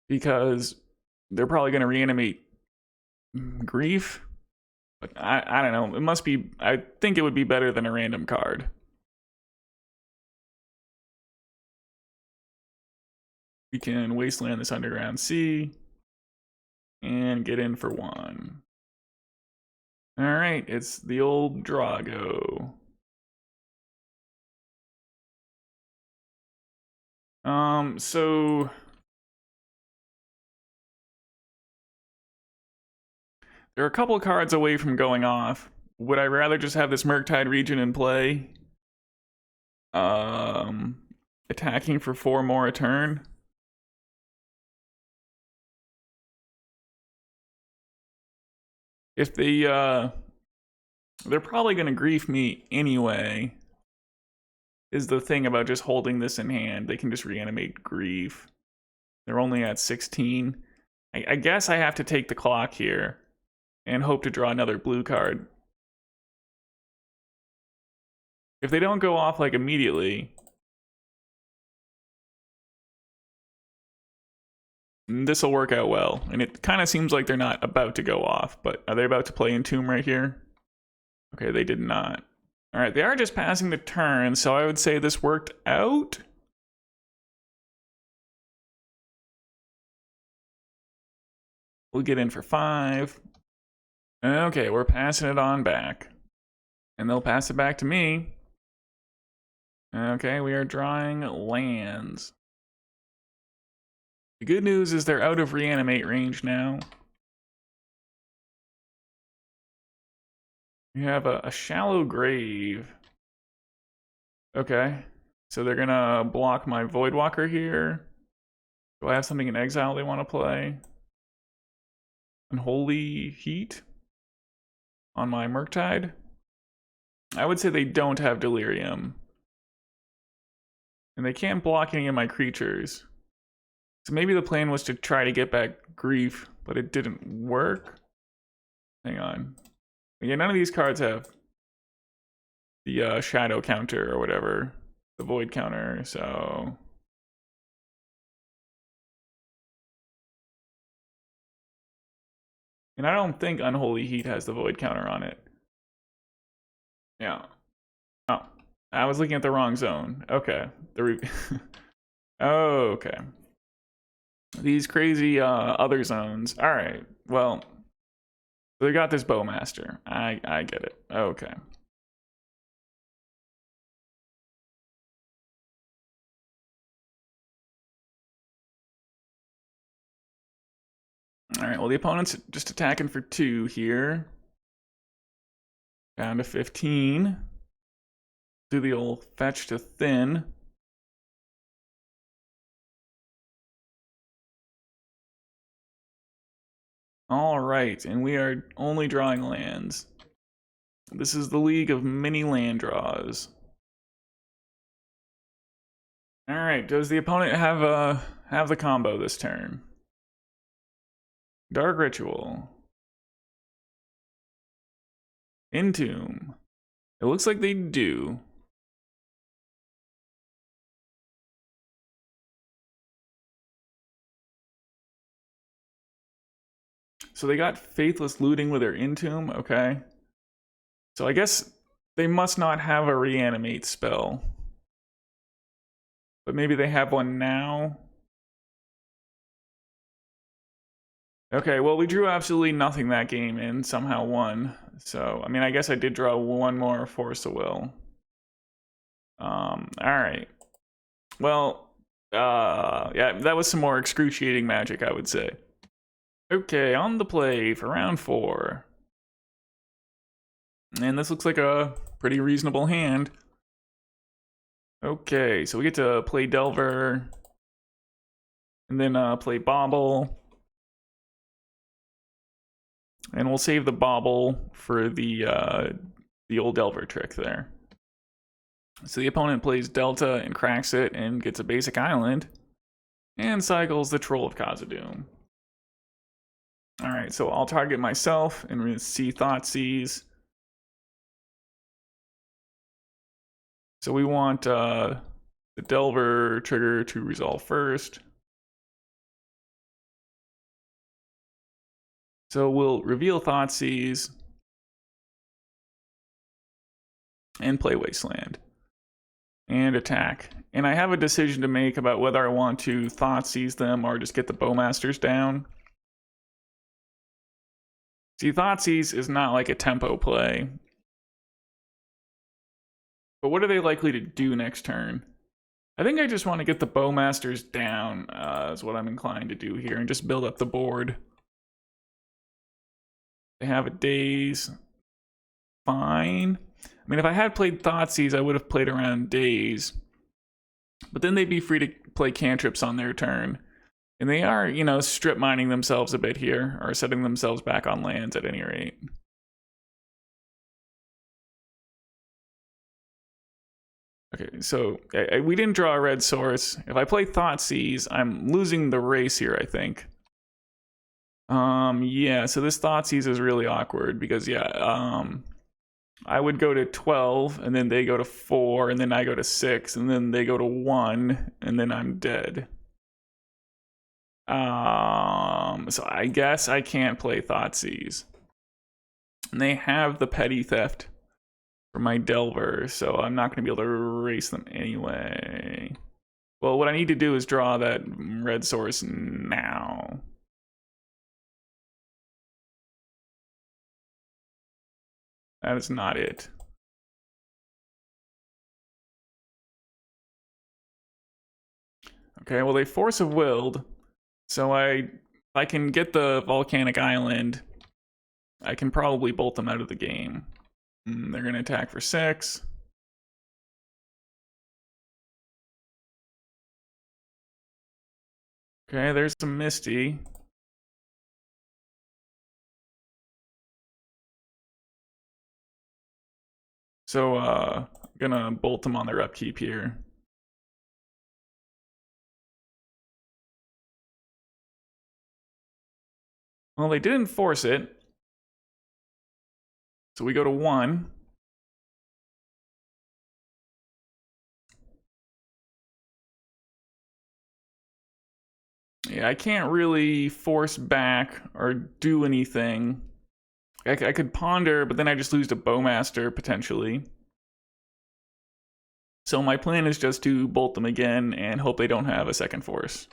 because they're probably gonna reanimate Grief. But I don't know. It must be. I think it would be better than a random card. We can Wasteland this Underground Sea and get in for one. All right, it's the old Drago. So there are a couple of cards away from going off. Would I rather just have this Murktide Regent in play? Attacking for 4 more a turn? If they're probably gonna grief me anyway, is the thing about just holding this in hand. They can just reanimate Grief. They're only at 16. I guess I have to take the clock here and hope to draw another blue card. If they don't go off like immediately, this will work out well. And it kind of seems like they're not about to go off, but are they about to play Entomb right here? Okay, they did not. All right, they are just passing the turn, so I would say this worked out. We'll get in for 5. Okay, we're passing it on back. And they'll pass it back to me. Okay, we are drawing lands. The good news is they're out of reanimate range now. We have a shallow grave. Okay, so they're gonna block my Voidwalker here. Do I have something in exile they want to play? Unholy Heat on my Murktide? I would say they don't have Delirium. And they can't block any of my creatures. So maybe the plan was to try to get back Grief, but it didn't work. Hang on. Yeah, none of these cards have the shadow counter or whatever. The void counter, so... And I don't think Unholy Heat has the void counter on it. Yeah. Oh, I was looking at the wrong zone. Okay. Oh, okay. These crazy other zones. All right. Well, they got this Bowmaster. I get it. Okay. All right. Well, the opponent's just attacking for 2 here. Down to 15. Do the old fetch to thin. All right, and we are only drawing lands. This is the league of many land draws. All right, does the opponent have the combo this turn? Dark Ritual. Entomb. It looks like they do. So they got Faithless Looting with their Entomb, okay. So I guess they must not have a Reanimate spell. But maybe they have one now. Okay, well, we drew absolutely nothing that game and somehow won. So, I mean, I guess I did draw one more Force of Will. Alright. Well, Yeah, that was some more excruciating magic, I would say. Okay, on the play for round 4. And this looks like a pretty reasonable hand. Okay, so we get to play Delver, and then play Bauble. And we'll save the Bauble for the old Delver trick there. So the opponent plays Delta and cracks it and gets a basic island, and cycles the Troll of Khazad-dûm. Alright, so I'll target myself and we're going to see Thoughtseize. So we want the Delver trigger to resolve first. So we'll reveal Thoughtseize and play Wasteland and attack. And I have a decision to make about whether I want to Thoughtseize them or just get the Bowmasters down. See, Thoughtseize is not like a tempo play. But what are they likely to do next turn? I think I just want to get the Bowmasters down, is what I'm inclined to do here, and just build up the board. They have a Daze. Fine. I mean, if I had played Thoughtseize, I would have played around Daze. But then they'd be free to play cantrips on their turn. And they are, you know, strip mining themselves a bit here, or setting themselves back on lands at any rate. Okay, so we didn't draw a red source. If I play Thoughtseize, I'm losing the race here, I think. Yeah, so this Thoughtseize is really awkward because, yeah, I would go to 12, and then they go to 4, and then I go to 6, and then they go to 1, and then I'm dead. So I guess I can't play Thoughtseize. And they have the Petty Theft for my Delver, so I'm not going to be able to erase them anyway. Well, what I need to do is draw that red source now. That is not it. Okay, well, they Force of Willed, so I can get the Volcanic Island. I can probably bolt them out of the game. They're going to attack for 6. Okay, there's some Misty. So, I'm gonna bolt them on their upkeep here. Well, they didn't force it. So we go to 1. Yeah, I can't really force back or do anything. I could ponder, but then I just lose to Bowmaster, potentially. So my plan is just to bolt them again and hope they don't have a second force.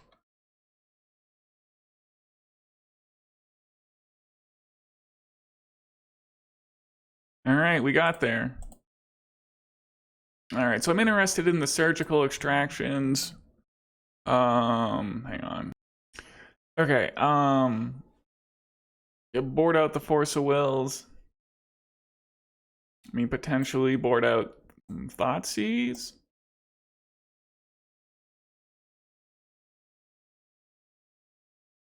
Alright, we got there. Alright, so I'm interested in the surgical extractions. Hang on. Okay, board out the Force of Wills. I mean, potentially board out Thoughtseize.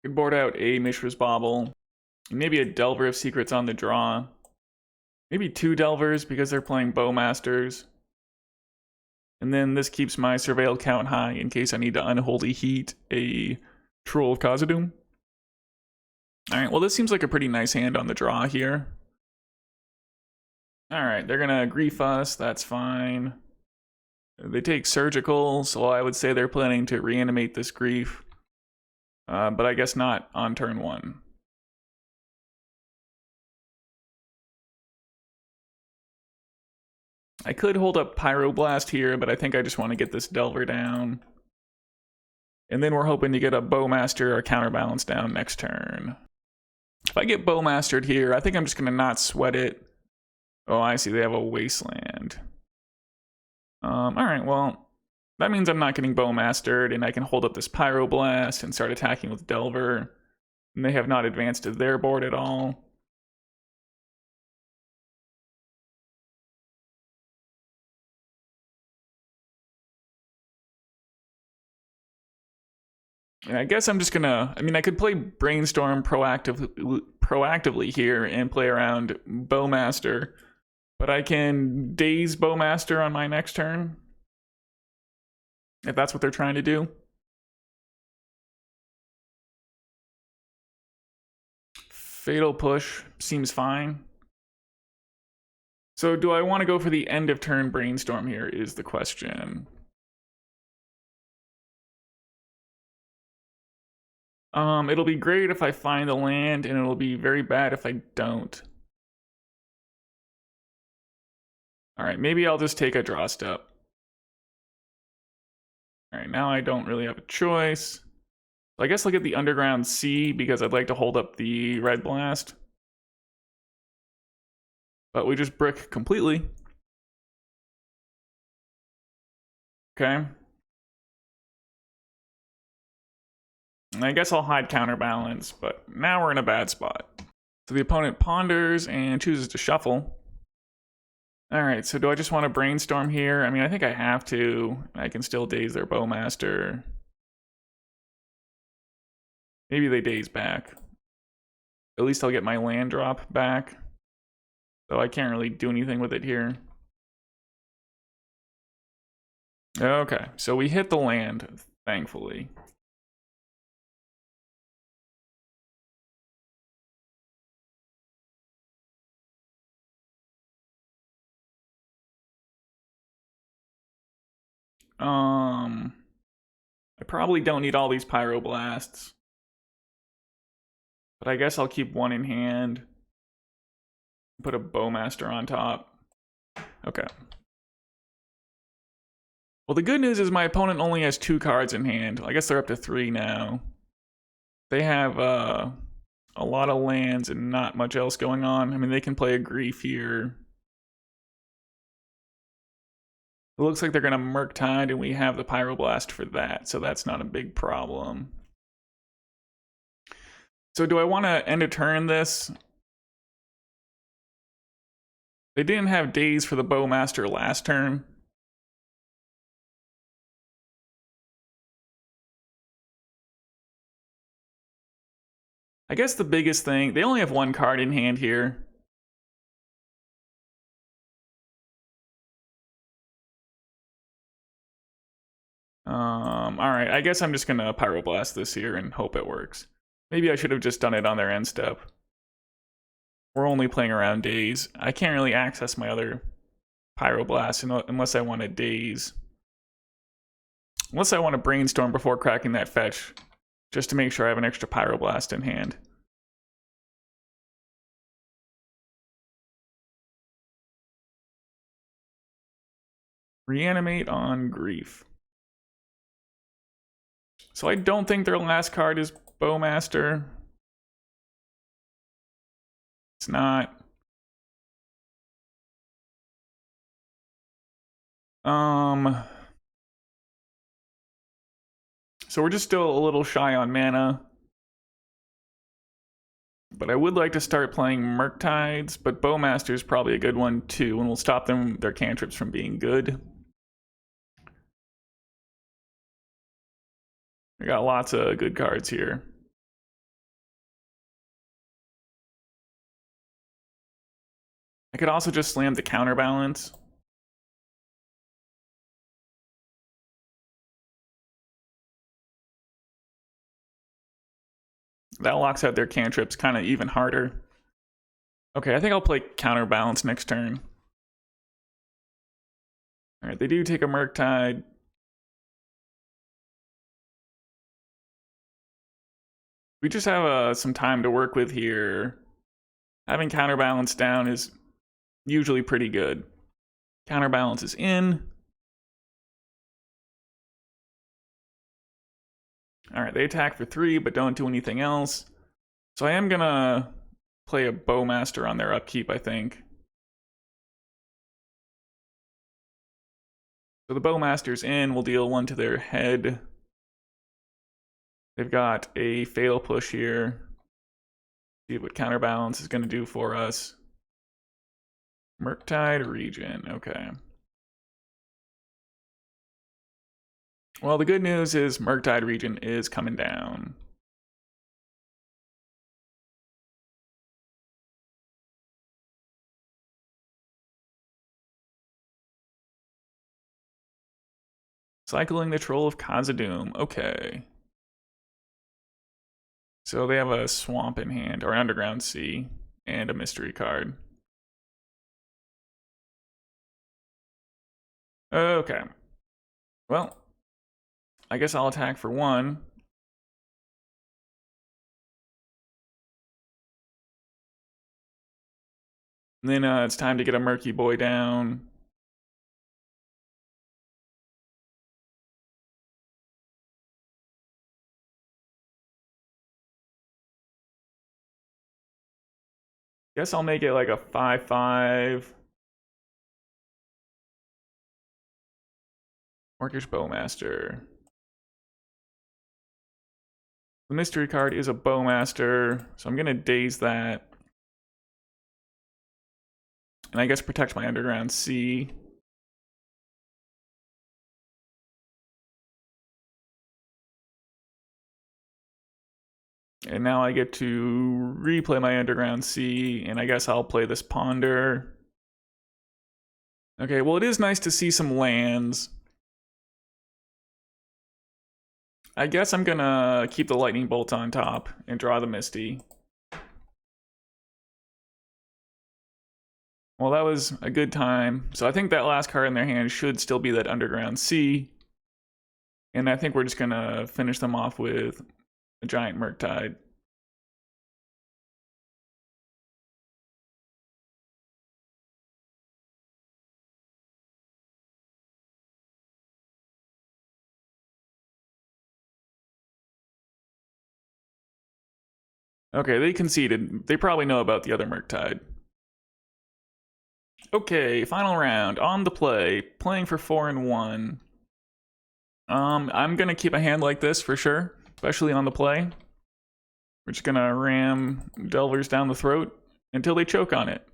Could board out a Mishra's Bauble. Maybe a Delver of Secrets on the draw. Maybe 2 Delvers because they're playing Bowmasters. And then this keeps my Surveil count high in case I need to Unholy Heat a Troll of Khazad-dûm. Alright, well this seems like a pretty nice hand on the draw here. Alright, they're gonna grief us, that's fine. They take surgical, so I would say they're planning to reanimate this grief. But I guess not on turn 1. I could hold up Pyroblast here, but I think I just want to get this Delver down. And then we're hoping to get a Bowmaster or Counterbalance down next turn. If I get Bowmastered here, I think I'm just going to not sweat it. Oh, I see, they have a Wasteland. Alright, well, that means I'm not getting Bowmastered, and I can hold up this Pyroblast and start attacking with Delver. And they have not advanced to their board at all. And I guess I'm just gonna, I mean, I could play Brainstorm proactively here and play around Bowmaster, but I can Daze Bowmaster on my next turn, if that's what they're trying to do. Fatal Push seems fine. So do I want to go for the end of turn Brainstorm here is the question. It'll be great if I find the land, and it'll be very bad if I don't. Alright, maybe I'll just take a draw step. Alright, now I don't really have a choice. I guess I'll get the Underground Sea because I'd like to hold up the Red Blast. But we just brick completely. Okay. I guess I'll hide Counterbalance, but now we're in a bad spot. So the opponent ponders and chooses to shuffle. Alright, so do I just want to Brainstorm here? I mean, I think I have to. I can still Daze their Bowmaster. Maybe they Daze back. At least I'll get my land drop back. So I can't really do anything with it here. Okay, so we hit the land, thankfully. I probably don't need all these Pyroblasts. But I guess I'll keep one in hand. Put a Bowmaster on top. Okay. Well, the good news is my opponent only has 2 cards in hand. I guess they're up to 3 now. They have a lot of lands and not much else going on. I mean, they can play a Grief here. It looks like they're going to Murktide, and we have the Pyroblast for that, so that's not a big problem. So do I want to end a turn this? They didn't have Daze for the Bowmaster last turn. I guess the biggest thing, they only have 1 card in hand here. Alright, I guess I'm just gonna Pyroblast this here and hope it works. Maybe I should have just done it on their end step. We're only playing around Daze. I can't really access my other Pyroblast unless I want to Daze. Unless I want to Brainstorm before cracking that fetch, just to make sure I have an extra Pyroblast in hand. Reanimate on Grief. So I don't think their last card is Bowmaster. It's not. So we're just still a little shy on mana. But I would like to start playing Murktides, but Bowmaster is probably a good one too, and will stop their cantrips from being good. We got lots of good cards here. I could also just slam the Counterbalance. That locks out their cantrips kind of even harder. Okay, I think I'll play Counterbalance next turn. Alright, they do take a Murktide. We just have some time to work with here. Having Counterbalance down is usually pretty good. Counterbalance is in. Alright, they attack for 3, but don't do anything else. So I am gonna play a Bowmaster on their upkeep, I think. So the Bowmasters in will deal 1 to their head. They've got a Fatal Push here. See what Counterbalance is going to do for us. Murktide Regent, okay. Well, the good news is Murktide Regent is coming down. Cycling the Troll of Khazad-dûm, okay. So they have a Swamp in hand, or Underground Sea, and a Mystery card. Okay. Well, I guess I'll attack for 1. And then it's time to get a Murky Boy down. Guess I'll make it like a 5/5. Orcish Bowmaster. The mystery card is a Bowmaster, so I'm gonna Daze that. And I guess protect my Underground Sea. And now I get to replay my Underground Sea, and I guess I'll play this Ponder. Okay, well, it is nice to see some lands. I guess I'm gonna keep the Lightning Bolt on top and draw the Misty. Well, that was a good time. So I think that last card in their hand should still be that Underground Sea. And I think we're just gonna finish them off with a giant Murktide. Okay, they conceded. They probably know about the other Murktide. Okay, final round. On the play. Playing for 4 and 1. I'm gonna keep a hand like this for sure, especially on the play. We're just gonna ram Delvers down the throat until they choke on it.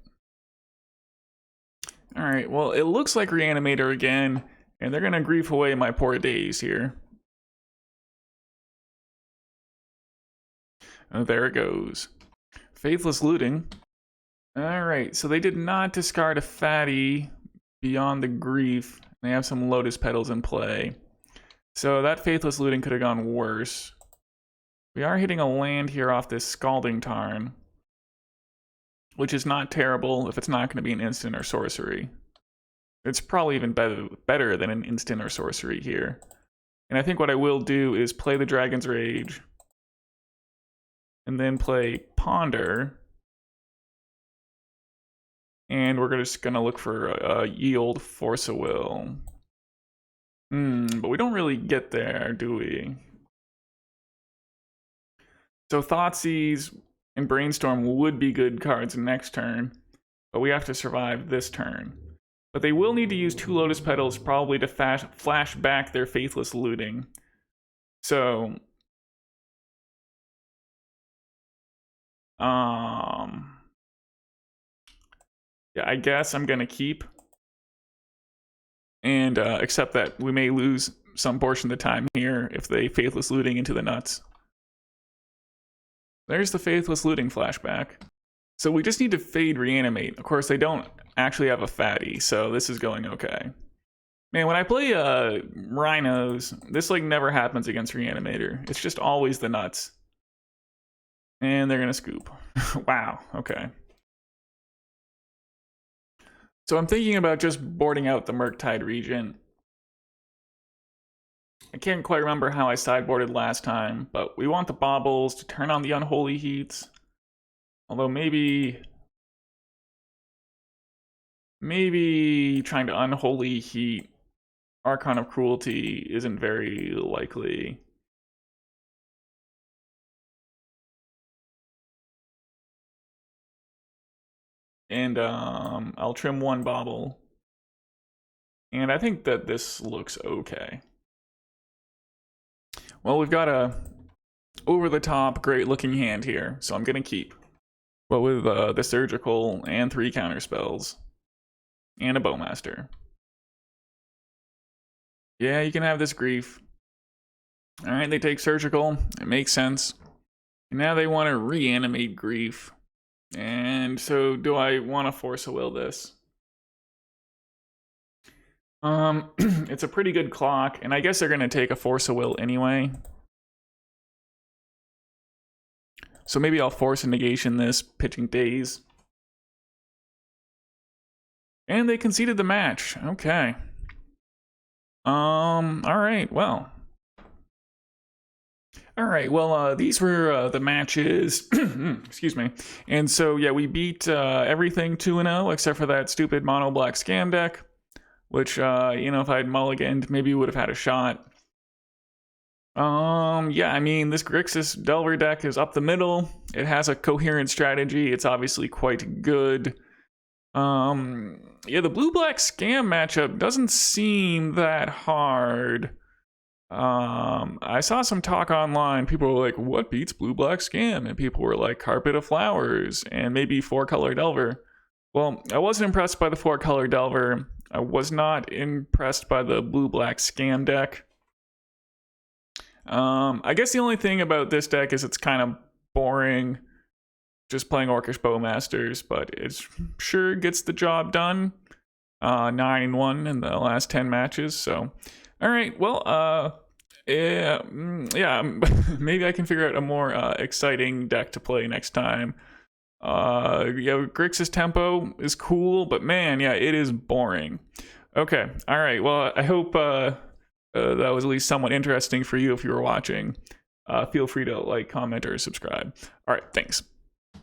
Alright, well, it looks like Reanimator again, and they're gonna grief away my poor Daze here. Oh, there it goes. Faithless Looting. Alright, so they did not discard a fatty beyond the grief. They have some Lotus Petals in play. So that Faithless Looting could have gone worse. We are hitting a land here off this Scalding Tarn, which is not terrible if it's not going to be an instant or sorcery. It's probably even better than an instant or sorcery here. And I think what I will do is play the Dragon's Rage, and then play Ponder. And we're just going to look for a yield Force of Will. But we don't really get there, do we? So Thoughtseizes and Brainstorm would be good cards next turn, but we have to survive this turn. But they will need to use 2 Lotus Petals probably to flash back their Faithless Looting. So yeah, I guess I'm gonna keep and accept that we may lose some portion of the time here if they Faithless Looting into the nuts. There's the Faithless Looting flashback. So we just need to Fade Reanimate. Of course, they don't actually have a fatty, so this is going okay. Man, when I play Rhinos, this like never happens against Reanimator. It's just always the nuts. And they're gonna scoop. Wow, okay. So I'm thinking about just boarding out the Murktide Regent. I can't quite remember how I sideboarded last time, but we want the Baubles to turn on the Unholy Heats. Although maybe trying to Unholy Heat Archon of Cruelty isn't very likely. And I'll trim 1 Bauble. And I think that this looks okay. Well, we've got a over-the-top, great-looking hand here, so I'm gonna keep. But with the Surgical and 3 counter spells. And a Bowmaster. Yeah, you can have this Grief. Alright, they take Surgical. It makes sense. And now they want to reanimate Grief. And so, do I want to Force a Will this? It's a pretty good clock, and I guess they're going to take a Force a Will anyway. So maybe I'll Force a Negation this, pitching Daze. And they conceded the match. Okay. Alright, well. Alright, well, these were the matches. Excuse me. And so, yeah, we beat everything 2-0, except for that stupid mono-black scam deck. Which, you know, if I had mulliganed, maybe would have had a shot. Yeah, I mean, this Grixis Delver deck is up the middle. It has a coherent strategy. It's obviously quite good. Yeah, the blue-black scam matchup doesn't seem that hard. I saw some talk online. People were like, what beats blue-black scam? And people were like, Carpet of Flowers and maybe 4-color Delver. Well, I wasn't impressed by the 4-color Delver. I was not impressed by the blue-black scam deck. I guess the only thing about this deck is it's kind of boring. Just playing Orcish Bowmasters, but it sure gets the job done. 9-1 in the last 10 matches, so. Alright, well, yeah, maybe I can figure out a more exciting deck to play next time. Yeah, Grixis Tempo is cool, but man, yeah, it is boring. Okay, alright, well, I hope that was at least somewhat interesting for you if you were watching. Feel free to like, comment, or subscribe. Alright, thanks.